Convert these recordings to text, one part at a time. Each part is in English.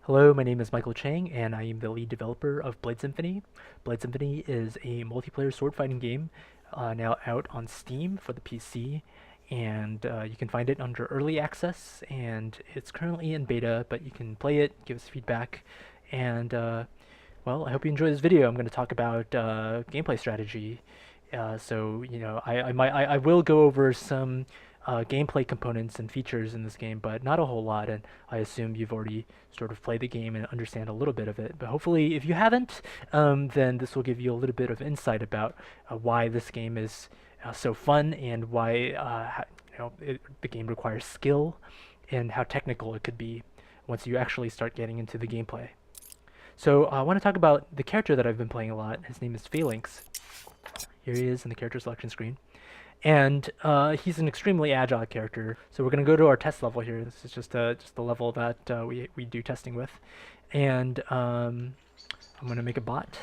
Hello, my name is Michael Chang, and I am the lead developer of Blade Symphony. Blade Symphony is a multiplayer sword fighting game now out on Steam for the PC, and you can find it under early access, and it's currently in beta, but you can play it, give us feedback, and well, I hope you enjoy this video. I'm going to talk about gameplay strategy. I will go over some gameplay components and features in this game, but not a whole lot. And I assume you've already sort of played the game and understand a little bit of it. But hopefully, if you haven't, then this will give you a little bit of insight about why this game is so fun and why the game requires skill and how technical it could be once you actually start getting into the gameplay. So I want to talk about the character that I've been playing a lot. His name is Phalanx. Here he is in the character selection screen. And he's an extremely agile character. So we're going to go to our test level here. This is just the level that we do testing with. And I'm going to make a bot.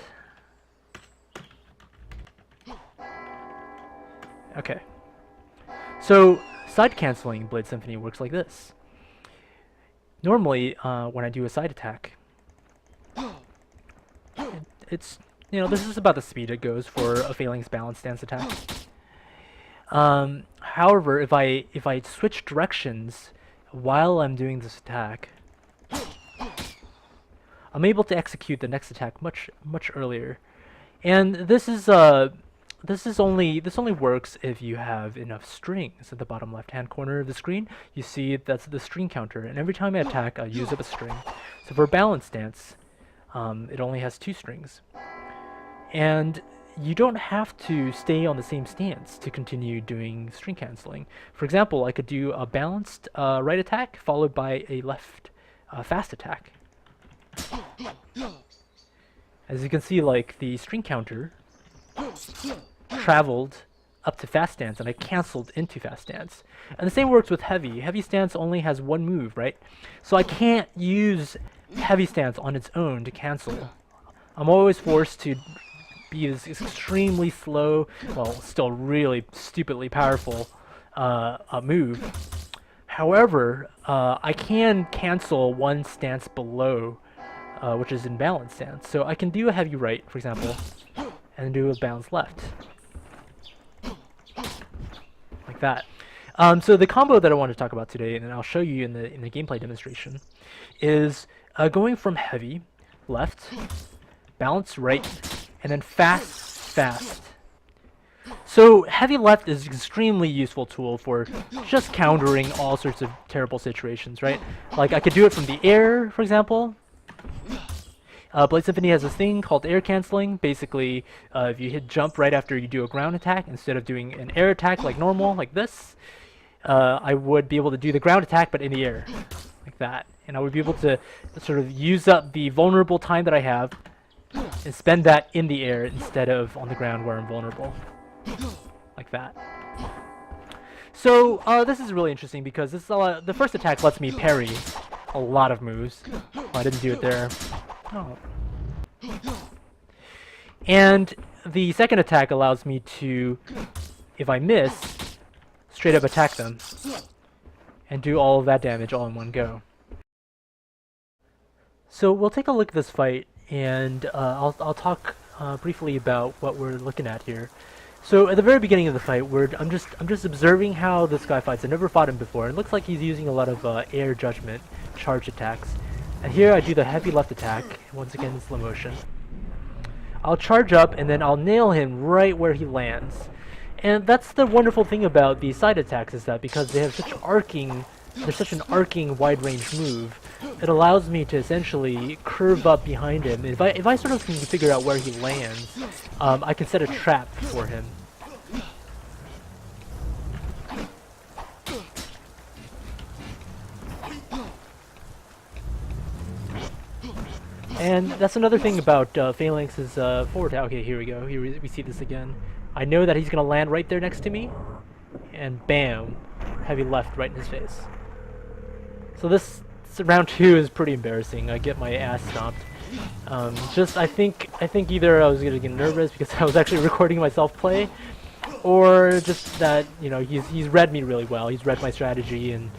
Okay. So side canceling in Blade Symphony works like this. Normally, when I do a side attack, this is about the speed it goes for a Phalanx balance stance attack. However, if I switch directions while I'm doing this attack, I'm able to execute the next attack much earlier. And this only works if you have enough strings. At the bottom left-hand corner of the screen, you see that's the string counter, and every time I attack, I use up a string. So for a balance stance, it only has 2 strings. And you don't have to stay on the same stance to continue doing string canceling. For example, I could do a balanced right attack followed by a left fast attack. As you can see, like, the string counter traveled up to fast stance and I canceled into fast stance. And the same works with heavy. Heavy stance only has 1 move, right? So I can't use heavy stance on its own to cancel. I'm always forced to be this extremely slow, well, still really stupidly powerful move. However, I can cancel 1 stance below, which is in balance stance. So I can do a heavy right, for example, and do a balance left. Like that. So the combo that I want to talk about today, and I'll show you in the gameplay demonstration, is going from heavy, left, balance right, and then fast. So heavy left is an extremely useful tool for just countering all sorts of terrible situations, right? Like I could do it from the air, for example. Blade Symphony has this thing called air canceling. Basically, if you hit jump right after you do a ground attack, instead of doing an air attack like normal, like this, I would be able to do the ground attack but in the air, like that. And I would be able to sort of use up the vulnerable time that I have and spend that in the air instead of on the ground where I'm vulnerable. Like that. So this is really interesting because this the first attack lets me parry a lot of moves. Oh, I didn't do it there. Oh. And the second attack allows me to, if I miss, straight up attack them and do all of that damage all in one go. So we'll take a look at this fight, and I'll talk briefly about what we're looking at here. So at the very beginning of the fight, I'm just observing how this guy fights. I've never fought him before. It looks like he's using a lot of air judgment charge attacks. And here I do the heavy left attack, once again in slow motion. I'll charge up and then I'll nail him right where he lands. And that's the wonderful thing about these side attacks, is that because they have they're such an arcing wide range move, it allows me to essentially curve up behind him. If I sort of can figure out where he lands, I can set a trap for him. And that's another thing about Phalanx's forward. Okay, here we go. Here we see this again. I know that he's gonna land right there next to me, and bam, heavy left right in his face. So this round 2 is pretty embarrassing. I get my ass stomped. I think either I was gonna get nervous because I was actually recording myself play, or just that, you know, he's read me really well. He's read my strategy and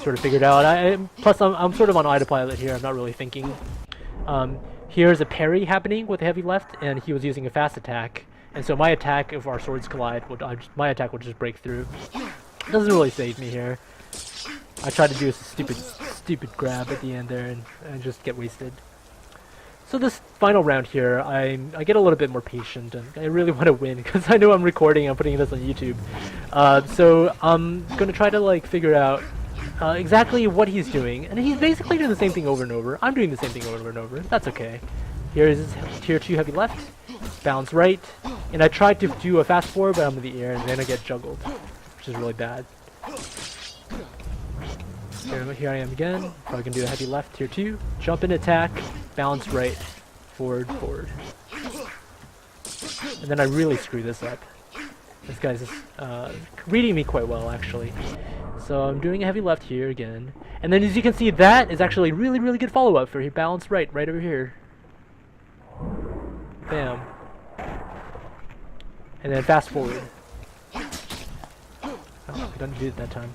sort of figured out. Plus I'm sort of on autopilot here. I'm not really thinking. Here's a parry happening with heavy left, and he was using a fast attack, and so my attack, if our swords collide, my attack would just break through. It doesn't really save me here. I tried to do a stupid grab at the end there and just get wasted. So this final round here, I get a little bit more patient, and I really want to win because I know I'm recording. I'm putting this on YouTube, so I'm gonna try to like figure out exactly what he's doing, and he's basically doing the same thing over and over. I'm doing the same thing over and over. That's okay. Here is his tier 2 heavy left, bounce right, and I tried to do a fast forward, but I'm in the air, and then I get juggled, which is really bad. Here I am again. Probably gonna do a heavy left, tier 2, jump in attack, bounce right, forward, forward. And then I really screw this up. This guy's reading me quite well, actually. So I'm doing a heavy left here again. And then as you can see, that is actually really, really good follow-up for bounce right over here. Bam. And then fast forward. Oh, I didn't do it that time.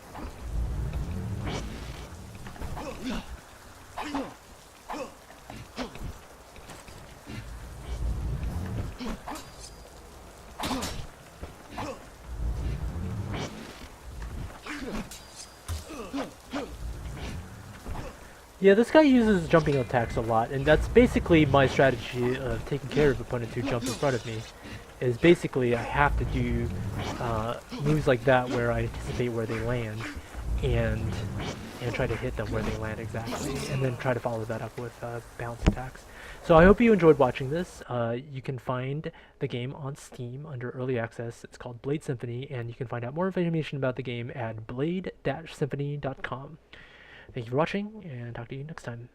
Yeah, this guy uses jumping attacks a lot, and that's basically my strategy of taking care of opponents who jump in front of me. Is basically I have to do moves like that where I anticipate where they land, and try to hit them where they land exactly, and then try to follow that up with bounce attacks. So I hope you enjoyed watching this. You can find the game on Steam under Early Access. It's called Blade Symphony, and you can find out more information about the game at blade-symphony.com. Thank you for watching, and talk to you next time.